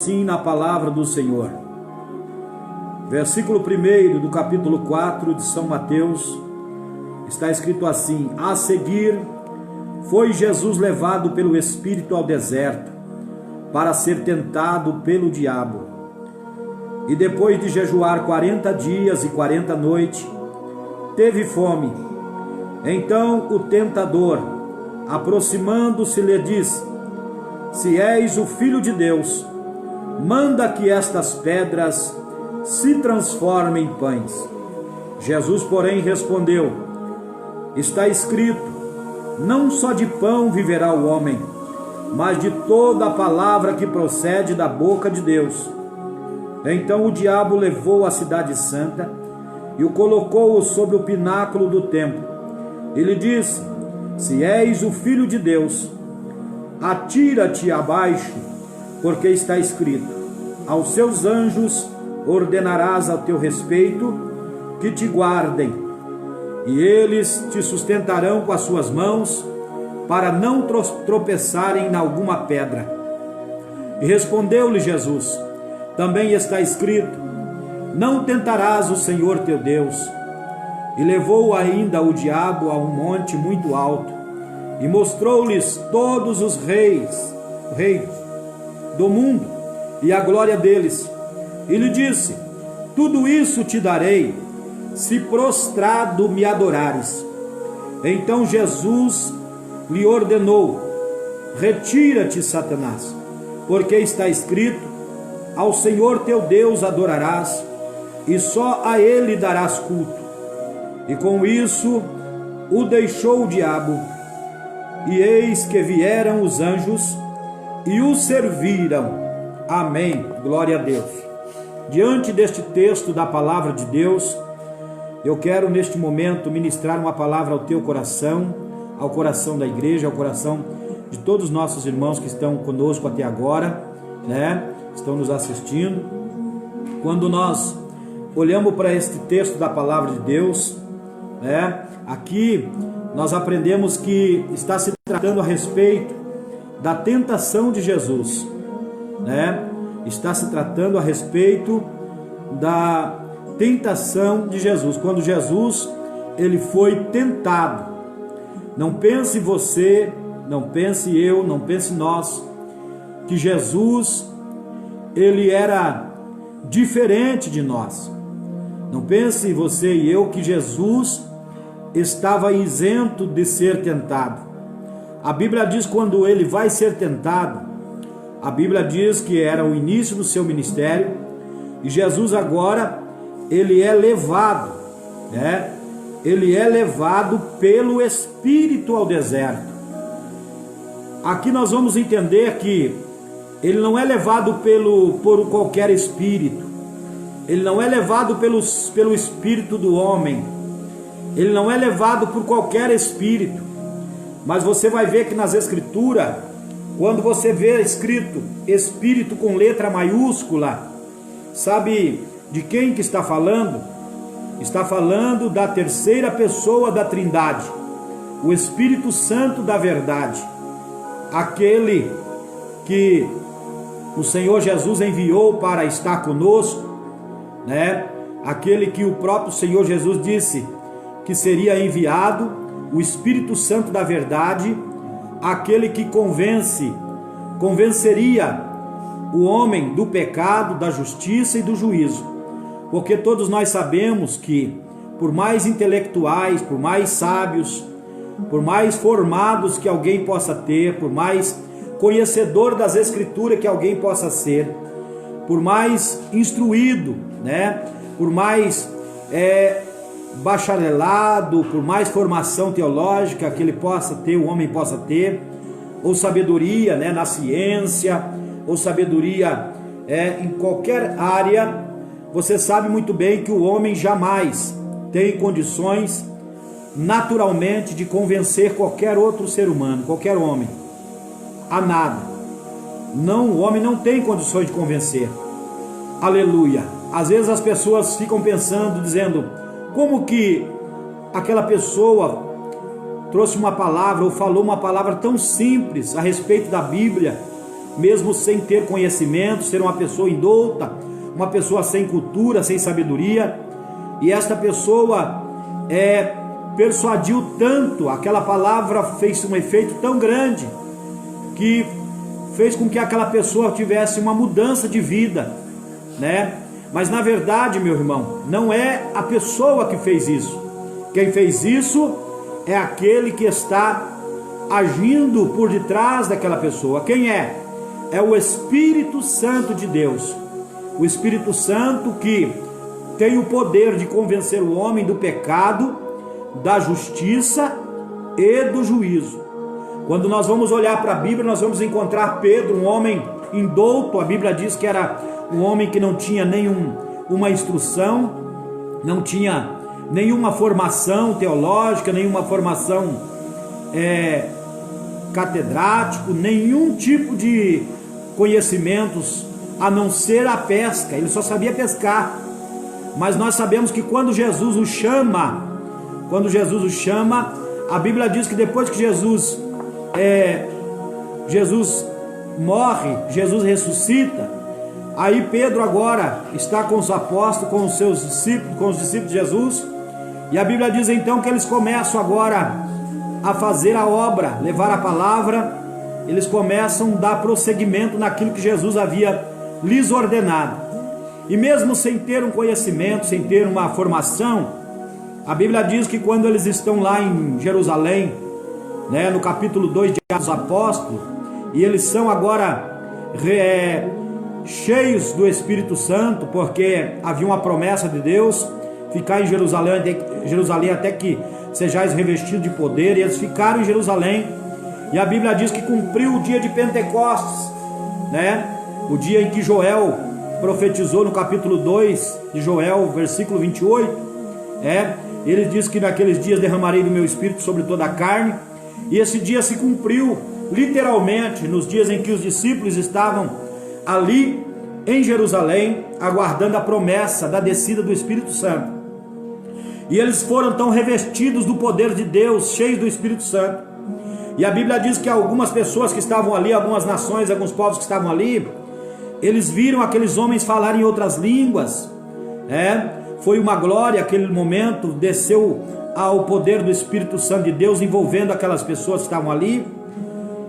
Assim na palavra do Senhor. Versículo 1 do capítulo 4 de São Mateus, está escrito assim: a seguir, foi Jesus levado pelo Espírito ao deserto, para ser tentado pelo diabo. E depois de jejuar 40 dias e 40 noites, teve fome. Então o tentador, aproximando-se, lhe disse: se és o Filho de Deus, manda que estas pedras se transformem em pães. Jesus, porém, respondeu: está escrito, não só de pão viverá o homem, mas de toda a palavra que procede da boca de Deus. Então o diabo levou a cidade santa e o colocou sobre o pináculo do templo. E lhe disse: se és o Filho de Deus, atira-te abaixo, porque está escrito: aos seus anjos ordenarás a teu respeito que te guardem, e eles te sustentarão com as suas mãos, para não tropeçarem em alguma pedra. E respondeu-lhe Jesus: também está escrito: não tentarás o Senhor teu Deus. E levou ainda o diabo a um monte muito alto, e mostrou-lhes todos os reis do mundo e a glória deles. E lhe disse: tudo isso te darei, se prostrado me adorares. Então Jesus lhe ordenou: retira-te, Satanás, porque está escrito: ao Senhor teu Deus adorarás, e só a ele darás culto. E com isso o deixou o diabo, e eis que vieram os anjos e o serviram. Amém. Glória a Deus. Diante deste texto da palavra de Deus, eu quero neste momento ministrar uma palavra ao teu coração, ao coração da igreja, ao coração de todos os nossos irmãos que estão conosco até agora, estão nos assistindo. Quando nós olhamos para este texto da palavra de Deus, aqui nós aprendemos que está se tratando a respeito da tentação de Jesus, Está se tratando a respeito da tentação de Jesus, quando Jesus ele foi tentado. Não pense você, não pense eu, não pense nós, que Jesus ele era diferente de nós. Não pense você e eu que Jesus estava isento de ser tentado. A Bíblia diz quando ele vai ser tentado, a Bíblia diz que era o início do seu ministério, e Jesus agora, ele é levado, Ele é levado pelo Espírito ao deserto. Aqui nós vamos entender que ele não é levado por qualquer espírito, ele não é levado pelo espírito do homem, ele não é levado por qualquer espírito, mas você vai ver que nas Escrituras, quando você vê escrito Espírito com letra maiúscula, sabe de quem que está falando? Está falando da terceira pessoa da Trindade, o Espírito Santo da verdade, aquele que o Senhor Jesus enviou para estar conosco, Aquele que o próprio Senhor Jesus disse que seria enviado, o Espírito Santo da verdade, aquele que convenceria o homem do pecado, da justiça e do juízo. Porque todos nós sabemos que, por mais intelectuais, por mais sábios, por mais formados que alguém possa ter, por mais conhecedor das Escrituras que alguém possa ser, por mais instruído, por mais bacharelado, por mais formação teológica que ele possa ter, o homem possa ter, ou sabedoria na ciência, ou sabedoria em qualquer área, você sabe muito bem que o homem jamais tem condições naturalmente de convencer qualquer outro ser humano, qualquer homem, a nada. Não, o homem não tem condições de convencer. Aleluia. Às vezes as pessoas ficam pensando, dizendo: como que aquela pessoa trouxe uma palavra ou falou uma palavra tão simples a respeito da Bíblia, mesmo sem ter conhecimento, ser uma pessoa indouta, uma pessoa sem cultura, sem sabedoria. E esta pessoa persuadiu tanto, aquela palavra fez um efeito tão grande, que fez com que aquela pessoa tivesse uma mudança de vida, né? Mas na verdade, meu irmão, não é a pessoa que fez isso. Quem fez isso é aquele que está agindo por detrás daquela pessoa. Quem é? É o Espírito Santo de Deus. O Espírito Santo que tem o poder de convencer o homem do pecado, da justiça e do juízo. Quando nós vamos olhar para a Bíblia, nós vamos encontrar Pedro, um homem indouto. A Bíblia diz que era um homem que não tinha nenhuma instrução, não tinha nenhuma formação teológica, nenhuma formação catedrático, nenhum tipo de conhecimentos a não ser a pesca. Ele só sabia pescar. Mas nós sabemos que quando Jesus o chama, a Bíblia diz que depois que Jesus morre, Jesus ressuscita, aí Pedro agora está com os apóstolos, com os seus discípulos, com os discípulos de Jesus, e a Bíblia diz então que eles começam agora a fazer a obra, levar a palavra, eles começam a dar prosseguimento naquilo que Jesus havia lhes ordenado. E mesmo sem ter um conhecimento, sem ter uma formação, a Bíblia diz que quando eles estão lá em Jerusalém, né, no capítulo 2 de Atos dos Apóstolos, e eles são agora cheios do Espírito Santo, porque havia uma promessa de Deus, ficar em Jerusalém até que sejais revestidos de poder, e eles ficaram em Jerusalém, e a Bíblia diz que cumpriu o dia de Pentecostes, né? O dia em que Joel profetizou no capítulo 2 de Joel, versículo 28, ele diz que naqueles dias derramarei do meu Espírito sobre toda a carne, e esse dia se cumpriu literalmente nos dias em que os discípulos estavam ali em Jerusalém, aguardando a promessa da descida do Espírito Santo. E eles foram tão revestidos do poder de Deus, cheios do Espírito Santo. E a Bíblia diz que algumas pessoas que estavam ali, algumas nações, alguns povos que estavam ali, eles viram aqueles homens falarem outras línguas. Foi uma glória aquele momento, desceu ao poder do Espírito Santo de Deus envolvendo aquelas pessoas que estavam ali.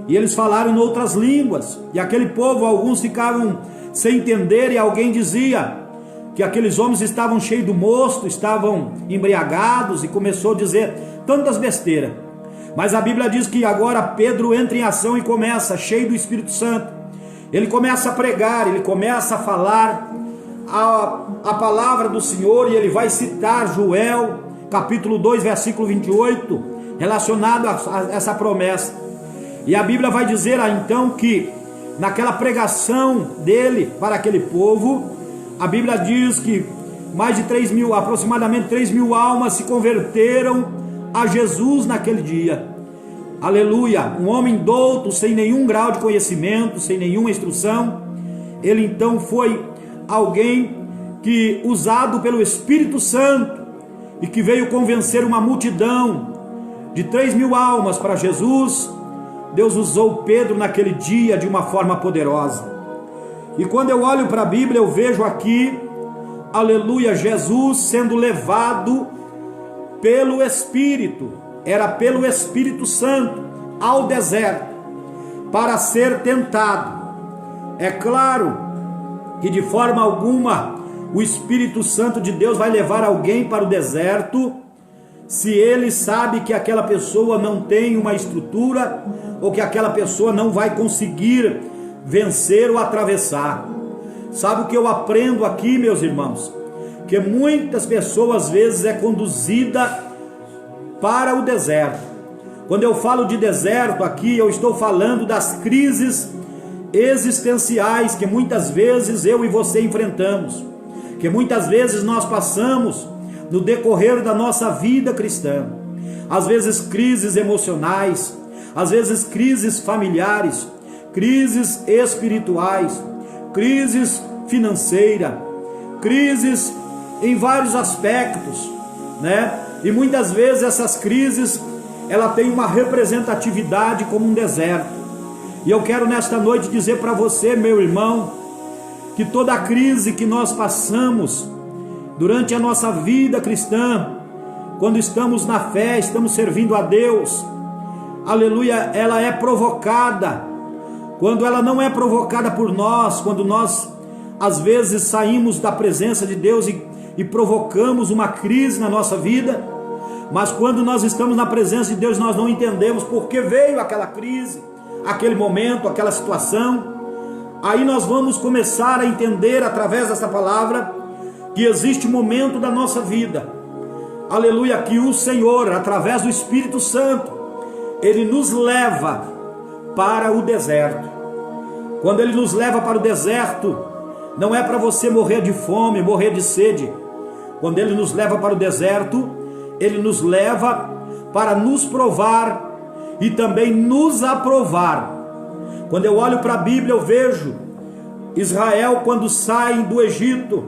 E eles falaram em outras línguas. E aquele povo, alguns ficavam sem entender, e alguém dizia que aqueles homens estavam cheios do mosto, estavam embriagados, e começou a dizer tantas besteiras. Mas a Bíblia diz que agora Pedro entra em ação e começa, cheio do Espírito Santo, ele começa a pregar, ele começa a falar a palavra do Senhor, e ele vai citar Joel, capítulo 2, versículo 28, relacionado a essa promessa. E a Bíblia vai dizer então que naquela pregação dele para aquele povo, a Bíblia diz que mais de 3 mil, aproximadamente 3 mil almas se converteram a Jesus naquele dia. Aleluia! Um homem douto, sem nenhum grau de conhecimento, sem nenhuma instrução, ele então foi alguém que, usado pelo Espírito Santo, e que veio convencer uma multidão de 3 mil almas para Jesus. Deus usou Pedro naquele dia de uma forma poderosa. E quando eu olho para a Bíblia, eu vejo aqui, aleluia, Jesus sendo levado pelo Espírito, era pelo Espírito Santo, ao deserto, para ser tentado. É claro que de forma alguma o Espírito Santo de Deus vai levar alguém para o deserto se ele sabe que aquela pessoa não tem uma estrutura, ou que aquela pessoa não vai conseguir vencer ou atravessar. Sabe o que eu aprendo aqui, meus irmãos? Que muitas pessoas às vezes é conduzida para o deserto. Quando eu falo de deserto aqui, eu estou falando das crises existenciais que muitas vezes eu e você enfrentamos, que muitas vezes nós passamos no decorrer da nossa vida cristã. Às vezes crises emocionais, às vezes crises familiares, crises espirituais, crises financeiras, crises em vários aspectos, né? E muitas vezes essas crises, ela tem uma representatividade como um deserto. E eu quero nesta noite dizer para você, meu irmão, que toda a crise que nós passamos durante a nossa vida cristã, quando estamos na fé, estamos servindo a Deus, aleluia, ela é provocada. Quando ela não é provocada por nós, quando nós às vezes saímos da presença de Deus e provocamos uma crise na nossa vida, mas quando nós estamos na presença de Deus, nós não entendemos por que veio aquela crise, aquele momento, aquela situação. Aí nós vamos começar a entender através dessa palavra que existe um momento da nossa vida, aleluia, que o Senhor, através do Espírito Santo, Ele nos leva para o deserto. Quando Ele nos leva para o deserto, não é para você morrer de fome, morrer de sede. Quando Ele nos leva para o deserto, Ele nos leva para nos provar e também nos aprovar. Quando eu olho para a Bíblia, eu vejo Israel quando sai do Egito,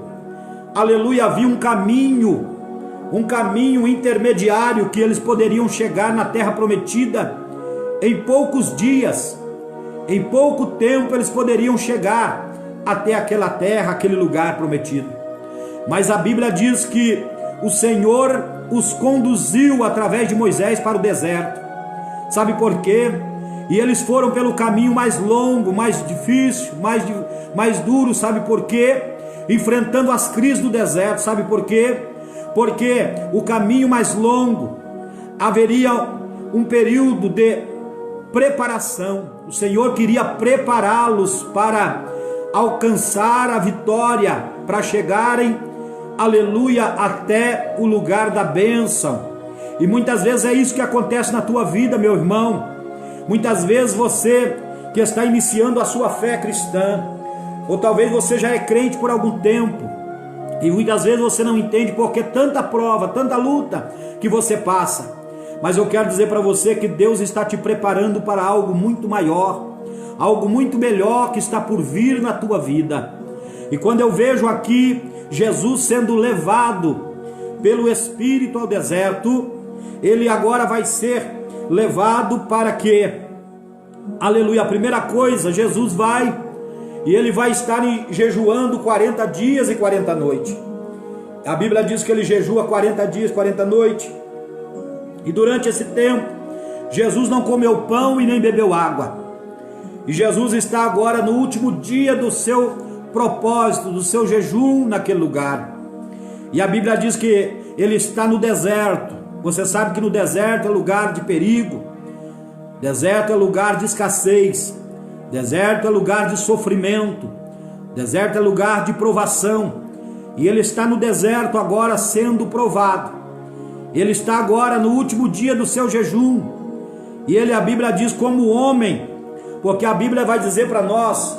aleluia, havia um caminho intermediário que eles poderiam chegar na terra prometida em poucos dias, em pouco tempo eles poderiam chegar até aquela terra, aquele lugar prometido. Mas a Bíblia diz que o Senhor os conduziu através de Moisés para o deserto. Sabe por quê? E eles foram pelo caminho mais longo, mais difícil, mais duro. Sabe por quê? Enfrentando as crises do deserto. Sabe por quê? Porque o caminho mais longo haveria um período de preparação. O Senhor queria prepará-los para alcançar a vitória, para chegarem, aleluia, até o lugar da bênção. E muitas vezes é isso que acontece na tua vida, meu irmão. Muitas vezes você que está iniciando a sua fé cristã, ou talvez você já é crente por algum tempo, e muitas vezes você não entende porque tanta prova, tanta luta que você passa. Mas eu quero dizer para você que Deus está te preparando para algo muito maior, algo muito melhor que está por vir na tua vida. E quando eu vejo aqui Jesus sendo levado pelo Espírito ao deserto, ele agora vai ser levado para quê? Aleluia, a primeira coisa, Jesus vai e ele vai estar jejuando 40 dias e 40 noites. A Bíblia diz que ele jejua 40 dias, 40 noites. E durante esse tempo, Jesus não comeu pão e nem bebeu água. E Jesus está agora no último dia do seu propósito, do seu jejum naquele lugar. E a Bíblia diz que ele está no deserto. Você sabe que no deserto é lugar de perigo, deserto é lugar de escassez, deserto é lugar de sofrimento, deserto é lugar de provação. E ele está no deserto agora sendo provado. Ele está agora no último dia do seu jejum. E ele, a Bíblia diz, como homem, porque a Bíblia vai dizer para nós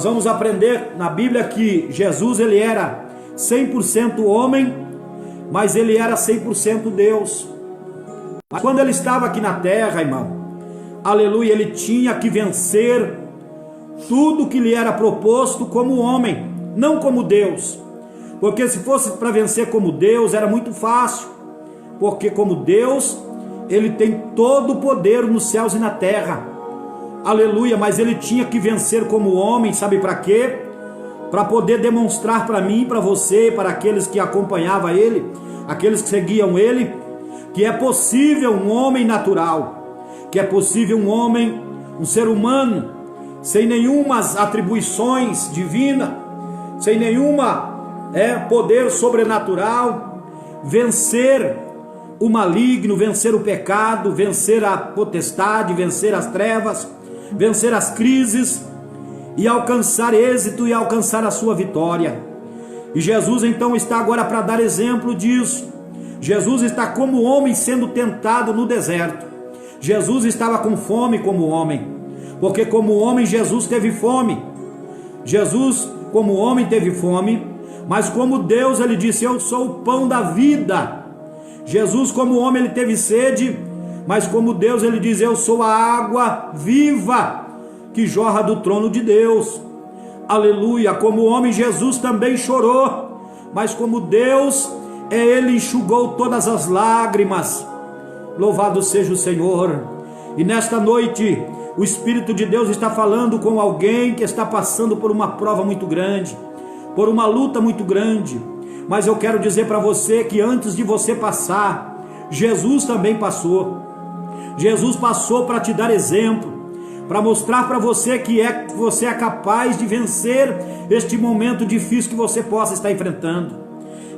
vamos aprender na Bíblia que Jesus, ele era 100% homem, mas ele era 100% Deus. Mas quando ele estava aqui na terra, irmão, aleluia, ele tinha que vencer tudo que lhe era proposto como homem, não como Deus. Porque se fosse para vencer como Deus, era muito fácil. Porque como Deus, ele tem todo o poder nos céus e na terra. Aleluia, mas ele tinha que vencer como homem, sabe para quê? Para poder demonstrar para mim, para você, para aqueles que acompanhavam ele, aqueles que seguiam ele, que é possível um homem natural, que é possível um homem, um ser humano, sem nenhumas atribuições divinas, sem nenhuma poder sobrenatural, vencer o maligno, vencer o pecado, vencer a potestade, vencer as trevas, vencer as crises e alcançar êxito e alcançar a sua vitória. E Jesus então está agora para dar exemplo disso. Jesus está como homem sendo tentado no deserto. Jesus estava com fome como homem, porque como homem Jesus teve fome. Jesus como homem teve fome, mas como Deus ele disse: eu sou o pão da vida. Jesus como homem ele teve sede, mas como Deus ele diz: eu sou a água viva que jorra do trono de Deus. Aleluia. Como homem Jesus também chorou, mas como Deus ele enxugou todas as lágrimas. Louvado seja o Senhor. E nesta noite O Espírito de Deus está falando com alguém que está passando por uma prova muito grande, por uma luta muito grande. Mas eu quero dizer para você que antes de você passar, Jesus também passou. Jesus passou para te dar exemplo, para mostrar para você que você é capaz de vencer este momento difícil que você possa estar enfrentando.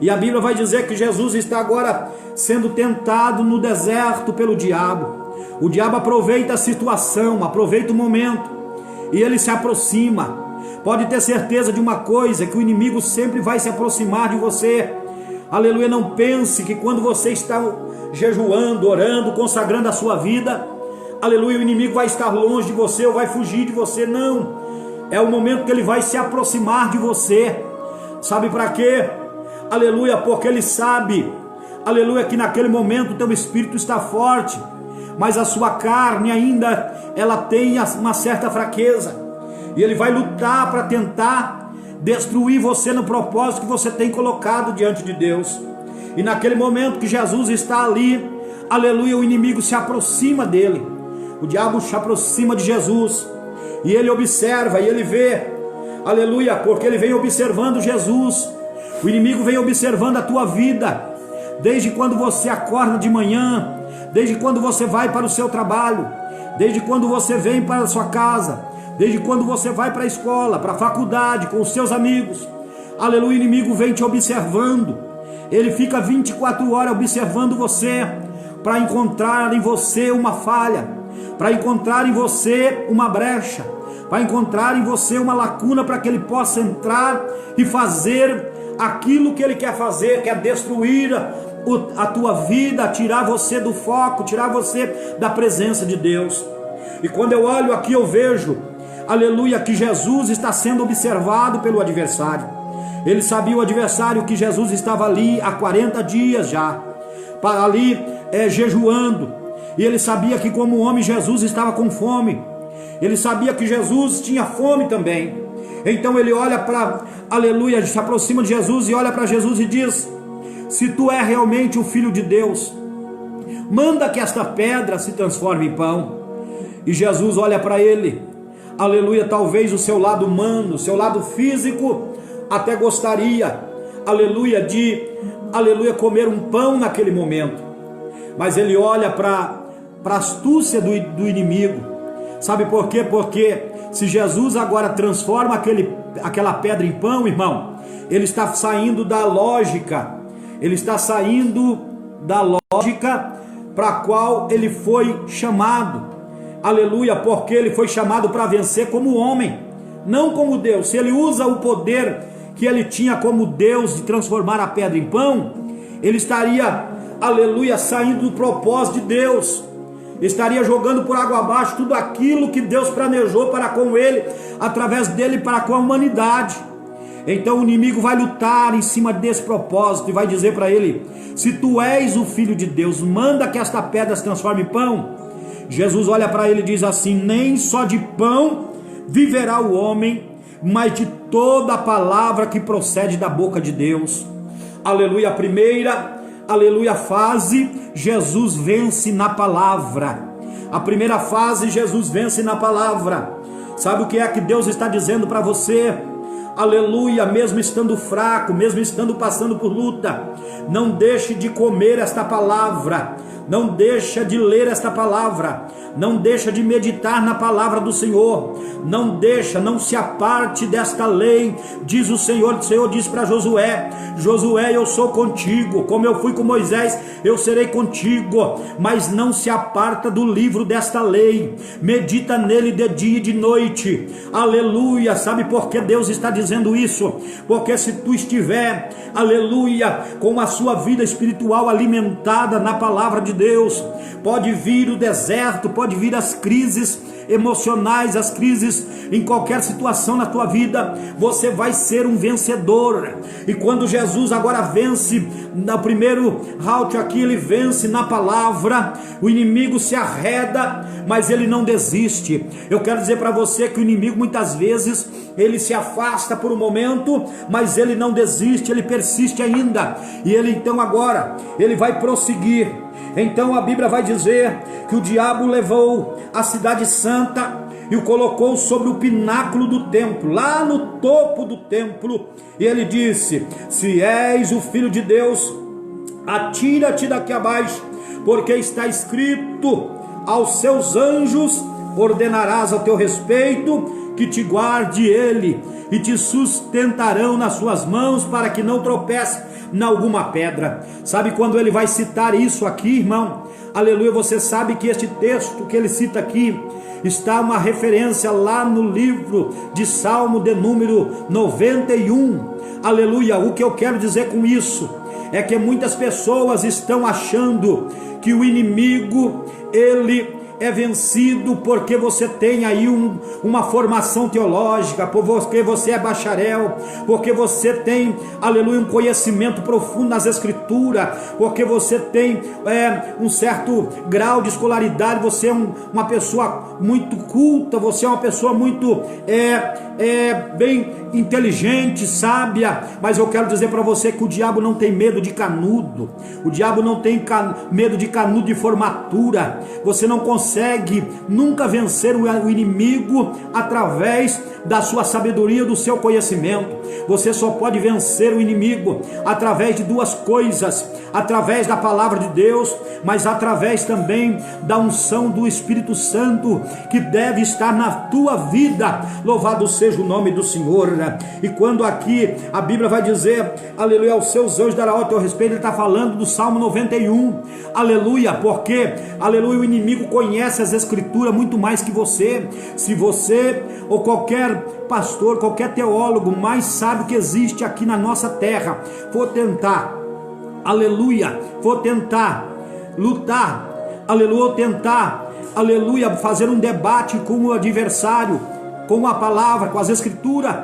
E a Bíblia vai dizer que Jesus está agora sendo tentado no deserto pelo diabo. O diabo aproveita a situação, aproveita o momento, e ele se aproxima. Pode ter certeza de uma coisa, que o inimigo sempre vai se aproximar de você. Aleluia, não pense que quando você está jejuando, orando, consagrando a sua vida, aleluia, o inimigo vai estar longe de você ou vai fugir de você. Não, é o momento que ele vai se aproximar de você. Sabe para quê? Aleluia, porque ele sabe, aleluia, que naquele momento o teu espírito está forte, mas a sua carne ainda, ela tem uma certa fraqueza, e ele vai lutar para tentar destruir você no propósito que você tem colocado diante de Deus. E naquele momento que Jesus está ali, aleluia, o inimigo se aproxima dele, o diabo se aproxima de Jesus, e ele observa, e ele vê, aleluia, porque ele vem observando Jesus. O inimigo vem observando a tua vida, desde quando você acorda de manhã, desde quando você vai para o seu trabalho, desde quando você vem para a sua casa, desde quando você vai para a escola, para a faculdade, com os seus amigos. Aleluia, o inimigo vem te observando. Ele fica 24 horas observando você, para encontrar em você uma falha, para encontrar em você uma brecha, para encontrar em você uma lacuna, para que ele possa entrar e fazer aquilo que ele quer fazer, que é destruir a tua vida, tirar você do foco, tirar você da presença de Deus. E quando eu olho aqui, eu vejo, aleluia, que Jesus está sendo observado pelo adversário. Ele sabia, o adversário, que Jesus estava ali há 40 dias já, ali jejuando, e ele sabia que como homem Jesus estava com fome, ele sabia que Jesus tinha fome também. Então ele olha para, aleluia, se aproxima de Jesus e olha para Jesus e diz: se tu é realmente o Filho de Deus, manda que esta pedra se transforme em pão. E Jesus olha para ele, aleluia, talvez o seu lado humano, o seu lado físico até gostaria, aleluia, de, aleluia, comer um pão naquele momento, mas ele olha para a astúcia do inimigo. Sabe por quê? Porque se Jesus agora transforma aquela pedra em pão, irmão, ele está saindo da lógica, para a qual ele foi chamado, aleluia, porque ele foi chamado para vencer como homem, não como Deus. Se ele usa o poder que ele tinha como Deus de transformar a pedra em pão, ele estaria, aleluia, saindo do propósito de Deus, estaria jogando por água abaixo tudo aquilo que Deus planejou para com ele, através dele, para com a humanidade. Então o inimigo vai lutar em cima desse propósito e vai dizer para ele: se tu és o Filho de Deus, manda que esta pedra se transforme em pão. Jesus olha para ele e diz assim: nem só de pão viverá o homem, mas de toda a palavra que procede da boca de Deus. Aleluia, a primeira, aleluia, fase, Jesus vence na palavra. A primeira fase, Jesus vence na palavra. Sabe o que é que Deus está dizendo para você? Aleluia, mesmo estando fraco, mesmo estando passando por luta, não deixe de comer esta palavra, não deixa de ler esta palavra, não deixa de meditar na palavra do Senhor, não se aparte desta lei, diz o Senhor diz para Josué: Josué, eu sou contigo, como eu fui com Moisés, eu serei contigo, mas não se aparta do livro desta lei, medita nele de dia e de noite. Aleluia. Sabe por que Deus está dizendo isso? Porque se tu estiver, aleluia, com a sua vida espiritual alimentada na palavra de Deus, pode vir o deserto, pode vir as crises emocionais, as crises em qualquer situação na tua vida, você vai ser um vencedor. E quando Jesus agora vence, no primeiro round aqui, ele vence na palavra, o inimigo se arreda, mas ele não desiste. Eu quero dizer para você que o inimigo muitas vezes, ele se afasta por um momento, mas ele não desiste, ele persiste ainda, e ele então agora, ele vai prosseguir, Então a Bíblia vai dizer que o diabo levou a cidade santa e o colocou sobre o pináculo do templo, lá no topo do templo, e ele disse: se és o Filho de Deus, atira-te daqui abaixo, porque está escrito: aos seus anjos ordenarás a teu respeito, que te guarde ele, e te sustentarão nas suas mãos, para que não tropece em alguma pedra. Sabe quando ele vai citar isso aqui, irmão? Aleluia, você sabe que este texto que ele cita aqui está uma referência lá no livro de Salmo de número 91. Aleluia, o que eu quero dizer com isso é que muitas pessoas estão achando que o inimigo, ele é vencido porque você tem aí uma formação teológica, porque você é bacharel, porque você tem, aleluia, um conhecimento profundo nas escrituras, porque você tem um certo grau de escolaridade, você é uma pessoa muito culta, você é uma pessoa muito bem inteligente, sábia. Mas eu quero dizer para você que o diabo não tem medo de canudo, o diabo não tem medo de canudo de formatura. Você não consegue nunca vencer o inimigo através da sua sabedoria, do seu conhecimento. Você só pode vencer o inimigo através de duas coisas: através da palavra de Deus, mas através também da unção do Espírito Santo, que deve estar na tua vida. Louvado seja o nome do Senhor. E quando aqui a Bíblia vai dizer, aleluia, aos seus anjos dará ao teu respeito, ele está falando do Salmo 91, aleluia, porque, aleluia, o inimigo conhece as escrituras muito mais que você. Se você ou qualquer pastor, qualquer teólogo mais sábio que existe aqui na nossa terra for tentar, aleluia, for tentar lutar, aleluia, ou tentar, aleluia, fazer um debate com o adversário, com a palavra, com as escrituras,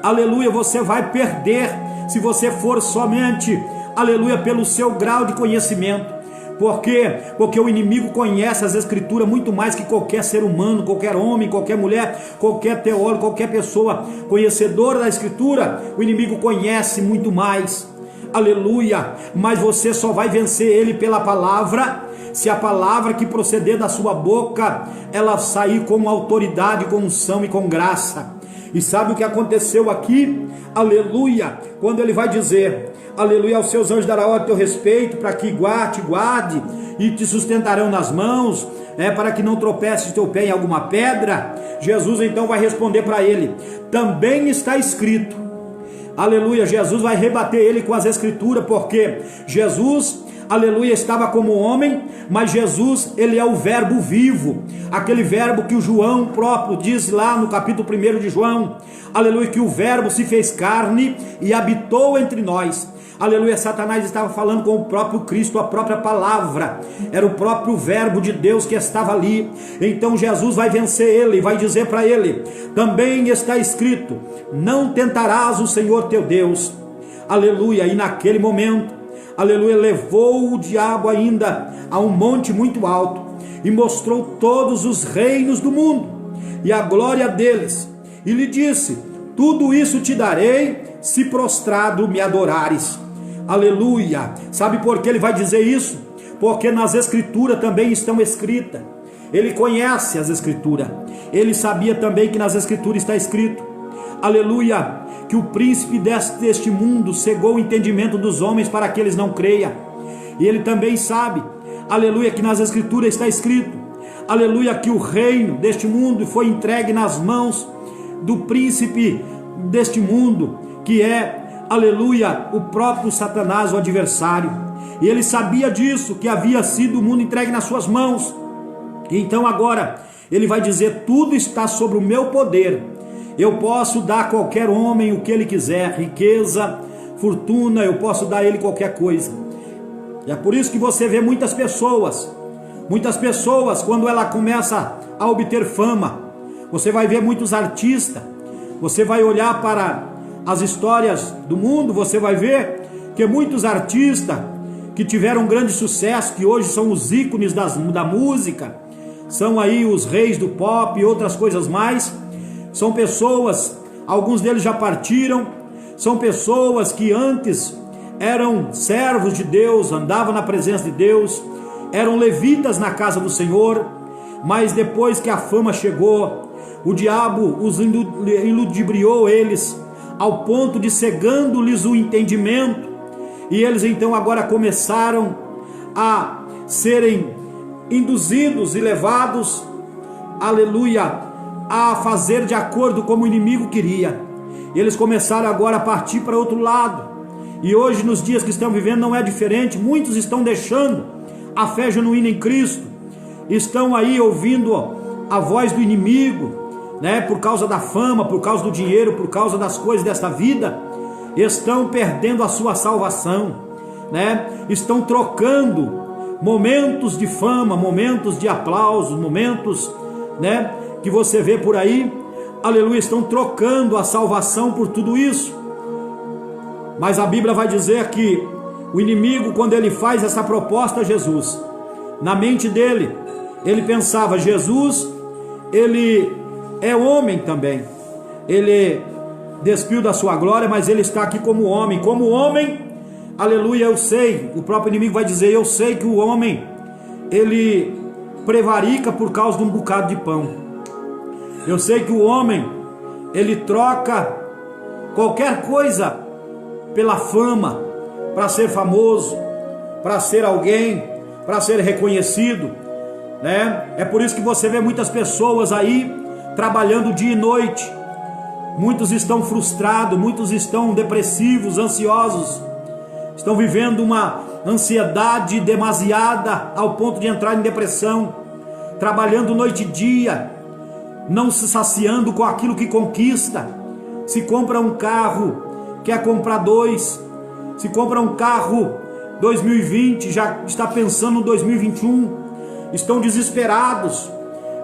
aleluia, você vai perder se você for somente, aleluia, pelo seu grau de conhecimento. Por quê? Porque o inimigo conhece as escrituras muito mais que qualquer ser humano, qualquer homem, qualquer mulher, qualquer teólogo, qualquer pessoa conhecedora da escritura. O inimigo conhece muito mais, aleluia, mas você só vai vencer ele pela palavra, se a palavra que proceder da sua boca, ela sair com autoridade, com unção e com graça. E sabe o que aconteceu aqui? Aleluia, quando ele vai dizer, aleluia, aos seus anjos dará ordem a teu respeito, para que te guarde, e te sustentarão nas mãos, para que não tropece teu pé em alguma pedra. Jesus então vai responder para ele: também está escrito. Aleluia, Jesus vai rebater ele com as escrituras, porque Jesus, aleluia, estava como homem, mas Jesus, ele é o verbo vivo, aquele verbo que o João próprio diz lá no capítulo 1 de João, aleluia, que o verbo se fez carne e habitou entre nós. Aleluia, Satanás estava falando com o próprio Cristo, a própria palavra, era o próprio verbo de Deus que estava ali. Então Jesus vai vencer ele, vai dizer para ele: também está escrito, não tentarás o Senhor teu Deus. Aleluia, e naquele momento, aleluia, levou o diabo ainda a um monte muito alto, e mostrou todos os reinos do mundo, e a glória deles, e lhe disse: tudo isso te darei, se prostrado me adorares. Aleluia. Sabe por que ele vai dizer isso? Porque nas escrituras também estão escritas. Ele conhece as escrituras, ele sabia também que nas escrituras está escrito, aleluia, que o príncipe deste mundo cegou o entendimento dos homens para que eles não creiam. E ele também sabe, aleluia, que nas escrituras está escrito, aleluia, que o reino deste mundo foi entregue nas mãos do príncipe deste mundo, que é, aleluia, o próprio Satanás, o adversário. E ele sabia disso, que havia sido o mundo entregue nas suas mãos. Então agora ele vai dizer: tudo está sobre o meu poder, eu posso dar a qualquer homem o que ele quiser, riqueza, fortuna, eu posso dar a ele qualquer coisa. E é por isso que você vê muitas pessoas, quando ela começa a obter fama, você vai ver muitos artistas, você vai olhar para as histórias do mundo, você vai ver que muitos artistas que tiveram grande sucesso, que hoje são os ícones da música, são aí os reis do pop e outras coisas mais, são pessoas, alguns deles já partiram, são pessoas que antes eram servos de Deus, andavam na presença de Deus, eram levitas na casa do Senhor, mas depois que a fama chegou, o diabo os iludibriou eles, ao ponto de cegando-lhes o entendimento, e eles então agora começaram a serem induzidos e levados, aleluia, a fazer de acordo como o inimigo queria. Eles começaram agora a partir para outro lado, e hoje nos dias que estão vivendo não é diferente. Muitos estão deixando a fé genuína em Cristo, estão aí ouvindo a voz do inimigo, né? Por causa da fama, por causa do dinheiro, por causa das coisas desta vida, estão perdendo a sua salvação, né? Estão trocando momentos de fama, momentos de aplausos, momentos, né, que você vê por aí, aleluia, estão trocando a salvação por tudo isso. Mas a Bíblia vai dizer que o inimigo, quando ele faz essa proposta a Jesus, na mente dele, ele pensava: Jesus, ele é homem também, ele despiu da sua glória, mas ele está aqui como homem, aleluia. Eu sei, o próprio inimigo vai dizer: eu sei que o homem, ele prevarica por causa de um bocado de pão, eu sei que o homem, ele troca qualquer coisa pela fama, para ser famoso, para ser alguém, para ser reconhecido, né? É por isso que você vê muitas pessoas aí trabalhando dia e noite. Muitos estão frustrados, muitos estão depressivos, ansiosos, estão vivendo uma ansiedade demasiada ao ponto de entrar em depressão, trabalhando noite e dia, não se saciando com aquilo que conquista. Se compra um carro, quer comprar dois. Se compra um carro 2020, já está pensando no 2021. Estão desesperados,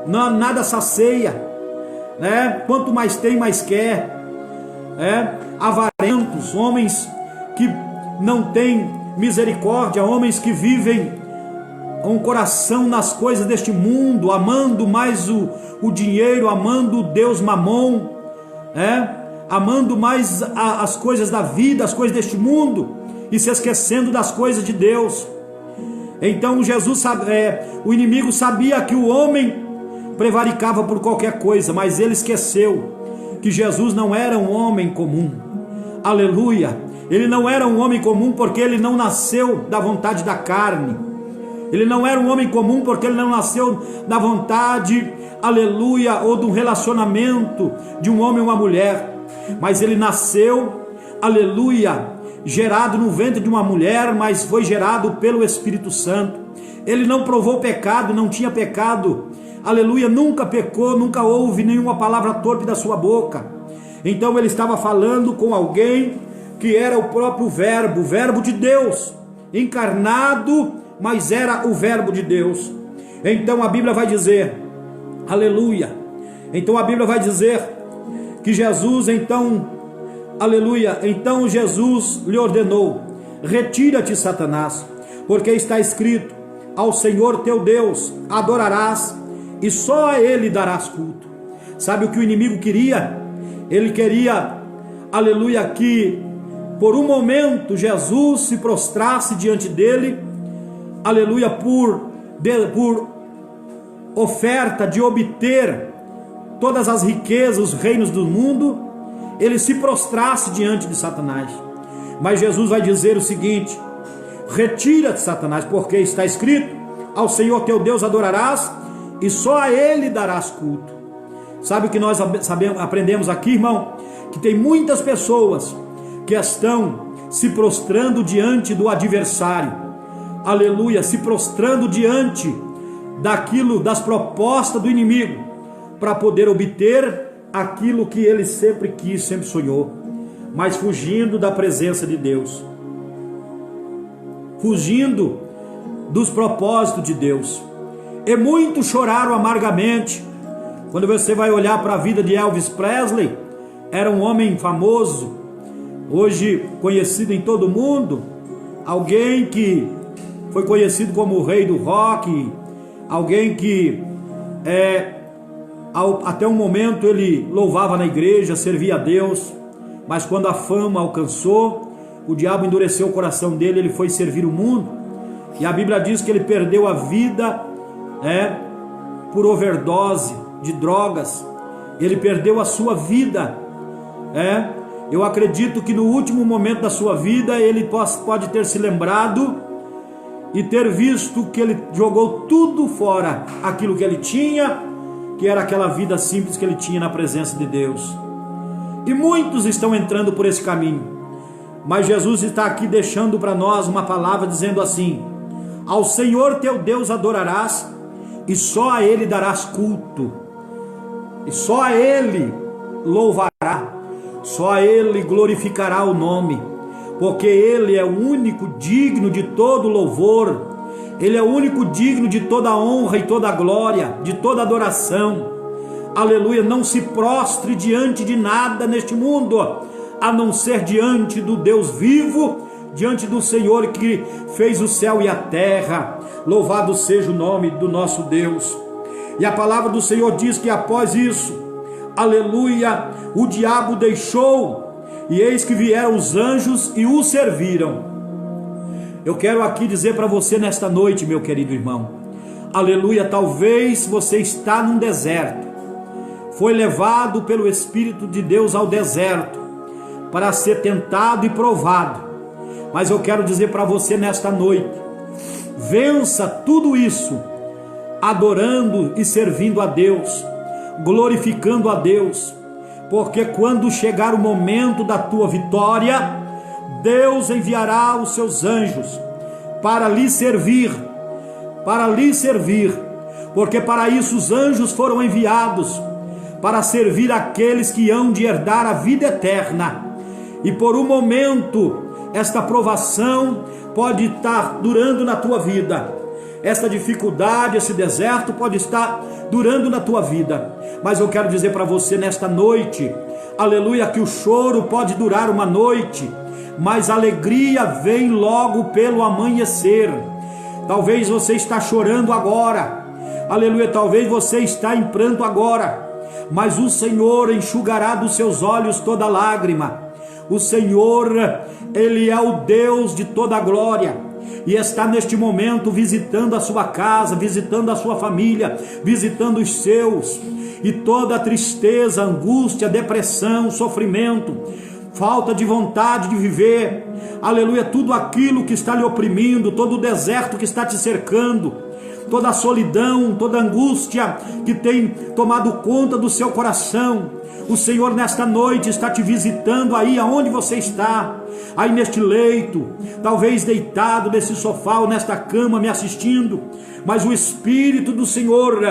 nada sacia, né? Quanto mais tem, mais quer. Avarentos, homens que não têm misericórdia, homens que vivem um coração nas coisas deste mundo, amando mais o dinheiro, amando o Deus Mamon, amando mais as coisas da vida, as coisas deste mundo, e se esquecendo das coisas de Deus. Então o inimigo sabia que o homem prevaricava por qualquer coisa, mas ele esqueceu que Jesus não era um homem comum, aleluia. Ele não era um homem comum porque ele não nasceu da vontade da carne, ele não era um homem comum porque ele não nasceu da vontade, aleluia, ou do relacionamento de um homem e uma mulher, mas ele nasceu, aleluia, gerado no ventre de uma mulher, mas foi gerado pelo Espírito Santo. Ele não provou pecado, não tinha pecado, aleluia, nunca pecou, nunca houve nenhuma palavra torpe da sua boca. Então ele estava falando com alguém que era o próprio Verbo, o Verbo de Deus, encarnado, mas era o Verbo de Deus. Então a Bíblia vai dizer, aleluia, então a Bíblia vai dizer que Jesus, então, aleluia, então Jesus lhe ordenou: retira-te, Satanás, porque está escrito: ao Senhor teu Deus adorarás, e só a Ele darás culto. Sabe o que o inimigo queria? Ele queria, aleluia, que por um momento Jesus se prostrasse diante dele, aleluia, por oferta de obter todas as riquezas, os reinos do mundo, ele se prostrasse diante de Satanás. Mas Jesus vai dizer o seguinte: retira-te, Satanás, porque está escrito: ao Senhor teu Deus adorarás, e só a Ele darás culto. Sabe o que nós aprendemos aqui, irmão? Que tem muitas pessoas que estão se prostrando diante do adversário, aleluia, se prostrando diante daquilo, das propostas do inimigo, para poder obter aquilo que ele sempre quis, sempre sonhou, mas fugindo da presença de Deus, fugindo dos propósitos de Deus. E muitos choraram amargamente. Quando você vai olhar para a vida de Elvis Presley, era um homem famoso, hoje conhecido em todo o mundo, alguém que foi conhecido como o rei do rock, alguém que até um momento ele louvava na igreja, servia a Deus, mas quando a fama alcançou, o diabo endureceu o coração dele, ele foi servir o mundo, E a Bíblia diz que ele perdeu a vida por overdose de drogas. Ele perdeu a sua vida. Eu acredito que no último momento da sua vida ele pode ter se lembrado e ter visto que ele jogou tudo fora, aquilo que ele tinha, que era aquela vida simples que ele tinha na presença de Deus. E muitos estão entrando por esse caminho, mas Jesus está aqui deixando para nós uma palavra dizendo assim: ao Senhor teu Deus adorarás, e só a Ele darás culto, e só a Ele louvará, só a Ele glorificará o nome, porque Ele é o único digno de todo louvor, Ele é o único digno de toda honra e toda glória, de toda adoração. Aleluia. Não se prostre diante de nada neste mundo, a não ser diante do Deus vivo, diante do Senhor que fez o céu e a terra. Louvado seja o nome do nosso Deus. E a palavra do Senhor diz que após isso, aleluia, o diabo deixou, e eis que vieram os anjos e o serviram. Eu quero aqui dizer para você nesta noite, meu querido irmão, aleluia, talvez você está num deserto, foi levado pelo Espírito de Deus ao deserto, para ser tentado e provado, mas eu quero dizer para você nesta noite, vença tudo isso, adorando e servindo a Deus, glorificando a Deus, porque quando chegar o momento da tua vitória, Deus enviará os seus anjos para lhe servir, porque para isso os anjos foram enviados, para servir aqueles que hão de herdar a vida eterna. E por um momento, esta provação pode estar durando na tua vida, esta dificuldade, esse deserto pode estar durando na tua vida, mas eu quero dizer para você nesta noite, aleluia, que o choro pode durar uma noite, mas a alegria vem logo pelo amanhecer. Talvez você está chorando agora, aleluia, talvez você está em pranto agora, mas o Senhor enxugará dos seus olhos toda lágrima. O Senhor, Ele é o Deus de toda glória, e está neste momento visitando a sua casa, visitando a sua família, visitando os seus, e toda a tristeza, angústia, depressão, sofrimento, falta de vontade de viver, aleluia, tudo aquilo que está lhe oprimindo, todo o deserto que está te cercando, toda a solidão, toda a angústia que tem tomado conta do seu coração, o Senhor nesta noite está te visitando aí aonde você está, aí neste leito, talvez deitado nesse sofá ou nesta cama me assistindo, mas o Espírito do Senhor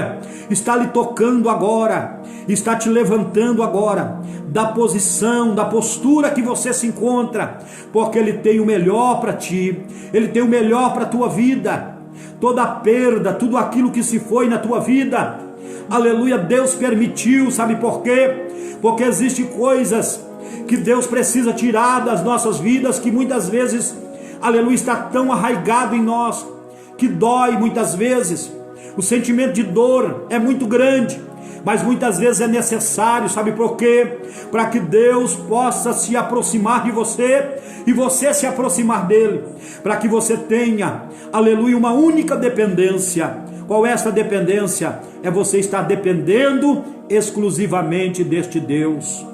está lhe tocando agora, está te levantando agora, da posição, da postura que você se encontra, porque Ele tem o melhor para ti, Ele tem o melhor para a tua vida. Toda a perda, tudo aquilo que se foi na tua vida, aleluia, Deus permitiu, sabe por quê? Porque existem coisas que Deus precisa tirar das nossas vidas, que muitas vezes, aleluia, está tão arraigado em nós, que dói muitas vezes, o sentimento de dor é muito grande, mas muitas vezes é necessário, sabe por quê? Para que Deus possa se aproximar de você e você se aproximar dele, para que você tenha, aleluia, uma única dependência. Qual é essa dependência? É você estar dependendo exclusivamente deste Deus.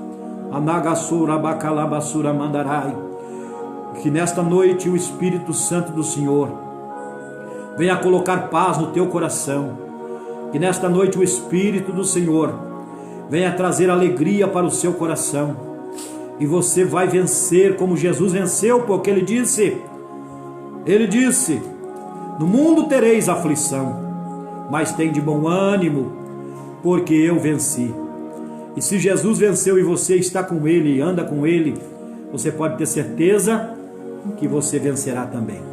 Anagasura bacalabasura mandarai. Que nesta noite o Espírito Santo do Senhor venha colocar paz no teu coração. Que nesta noite o Espírito do Senhor venha trazer alegria para o seu coração, e você vai vencer como Jesus venceu, porque Ele disse, no mundo tereis aflição, mas tem de bom ânimo, porque eu venci. E se Jesus venceu e você está com Ele e anda com Ele, você pode ter certeza que você vencerá também.